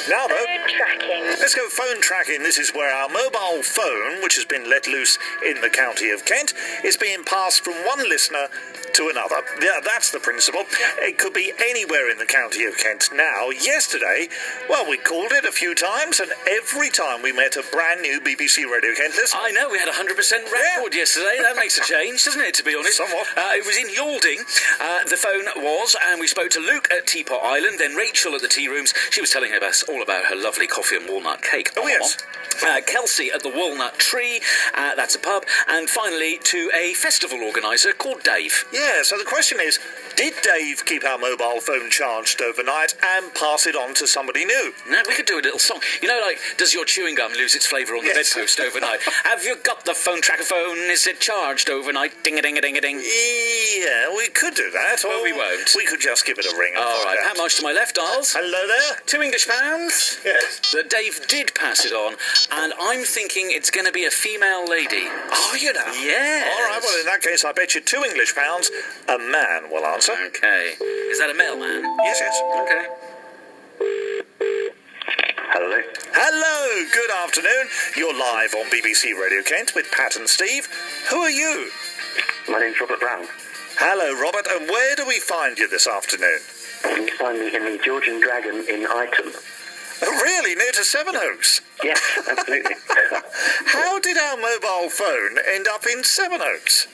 Now, though, Phone tracking. let's go phone tracking. This is where our mobile phone, which has been let loose in the county of Kent, is being passed from one listener to another. Yeah, that's the principle. It could be anywhere in the county of Kent. Now, yesterday, well, we called it a few times, and every time we met a brand new BBC Radio Kent listener. I know, we had 100% record yesterday. That makes a change, doesn't it, to be honest? Somewhat. It was in Yalding. The phone was, and we spoke to Luke at Teapot Island, then Rachel at the tea rooms. She was telling us all about her lovely coffee and walnut cake. Oh, yes. Kelsey at the Walnut Tree, that's a pub, and finally to a festival organiser called Dave. Yeah, so the question is, did Dave keep our mobile phone charged overnight and pass it on to somebody new? Now, we could do a little song. You know, like, does your chewing gum lose its flavour on the Yes. bedpost overnight? Have you got the phone tracker phone? Is it charged overnight? Ding-a-ding-a-ding-a-ding. Yeah, we could do that. Well, or we won't. We could just give it a ring. And All find right, out. Pat Marsh to my left, Giles. Hello there. £2 English. Yes. But Dave did pass it on, and I'm thinking it's going to be a female lady. Oh, you know. Yes. All right, well, in that case, I bet you £2 English. A man will answer. Okay. Is that a mailman? Yes, yes. Okay. Hello. Hello, good afternoon. You're live on BBC Radio Kent with Pat and Steve. Who are you? My name's Robert Brown. Hello, Robert, and where do we find you this afternoon? You can find me in the Georgian Dragon in Ightham. Oh, really? Near to Sevenoaks? Yes, absolutely. How did our mobile phone end up in Sevenoaks?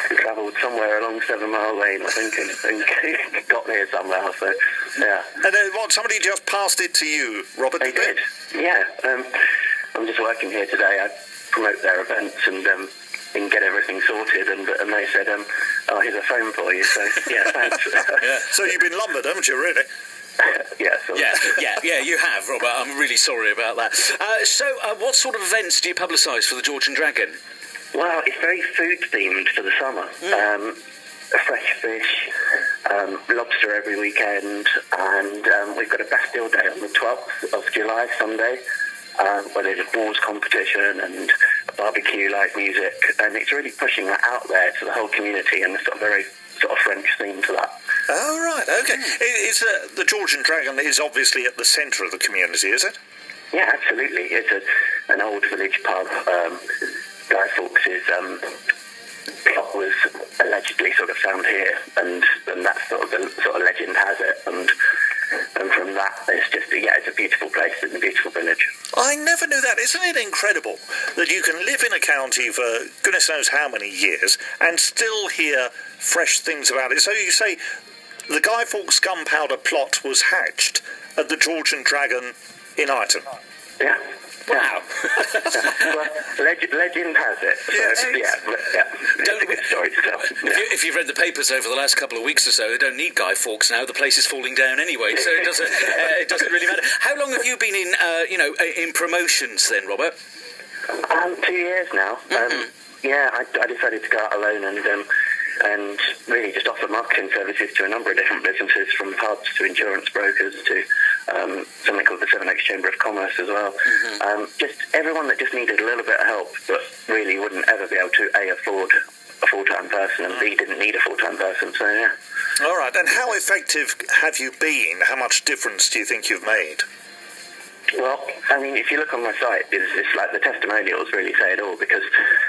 Travelled somewhere along 7 Mile Lane, I think, and got there somehow, so, yeah. And then what, somebody just passed it to you, Robert? They did, yeah. I'm just working here today. I promote their events and get everything sorted, and they said, oh, here's a phone for you, so, yeah, thanks. Yeah. So you've been lumbered, haven't you, really? Yeah, so. Yeah, you have, Robert. I'm really sorry about that. So, what sort of events do you publicise for the Georgian Dragon? Well, it's very food-themed for the summer. Fresh fish, lobster every weekend, and we've got a Bastille Day on the 12th of July, Sunday, where there's a bowls competition and barbecue-like music, and it's really pushing that out there to the whole community, and there's sort of very sort of French theme to that. Oh, right, okay. Is the Georgian Dragon is obviously at the centre of the community, is it? Yeah, absolutely. It's an old village pub. Guy Fawkes's plot was allegedly sort of found here, and that's sort of the sort of legend has it, and from that, it's just it's a beautiful place in a beautiful village. I never knew that. Isn't it incredible that you can live in a county for goodness knows how many years and still hear fresh things about it? So you say the Guy Fawkes gunpowder plot was hatched at the Georgian Dragon in Ightham. Yeah. Wow. Well, legend has it. So, Yes. Yeah. It's a good story to tell. Yeah. If you've read the papers over the last couple of weeks or so, they don't need Guy Fawkes now. The place is falling down anyway, so it doesn't really matter. How long have you been in promotions then, Robert? 2 years now. Yeah, I decided to go out alone and really just offer marketing services to a number of different businesses, from pubs to insurance brokers to something called the Sevenoaks Chamber of Commerce as well. Just everyone that just needed a little bit of help, but really wouldn't ever be able to afford a full-time person, and B, didn't need a full-time person. So yeah. All right, and how effective have you been? How much difference do you think you've made? Well, I mean, if you look on my site, it's like the testimonials really say it all, because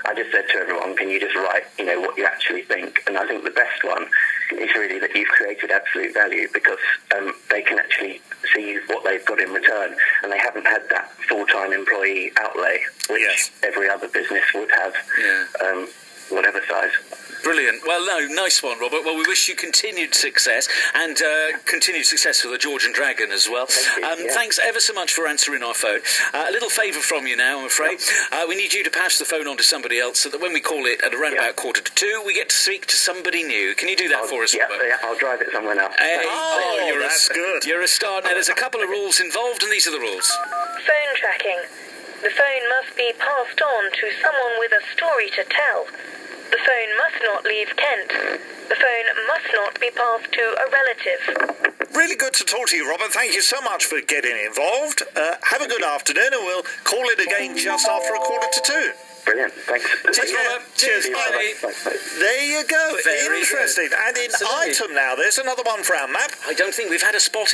I just said to everyone, can you just write, what you actually think? And I think the best one is really that you've created absolute value, because they can actually see what they've got in return, and they haven't had that full-time employee outlay, which every other business would have, whatever size. Brilliant. Well, no, nice one, Robert. Well, we wish you continued success, and continued success for the Georgian Dragon as well. Thank you, Thanks ever so much for answering our phone. A little favour from you now, I'm afraid. We need you to pass the phone on to somebody else, so that when we call it at around about 1:45, we get to speak to somebody new. Can you do that for us, Robert? Yeah, I'll drive it somewhere now. Hey, that's good. You're a star. Now, there's a couple of rules involved, and these are the rules. Phone tracking. The phone must be passed on to someone with a story to tell. The phone must not leave Kent. The phone must not be passed to a relative. Really good to talk to you, Robert. Thank you so much for getting involved. Have a good afternoon, and we'll call it again just after 1:45. Brilliant. Thanks. Cheers, Robert. Cheers. Bye. Bye. There you go. Very Interesting. good. And in Absolutely. Ightham now, there's another one for our map. I don't think we've had a spot in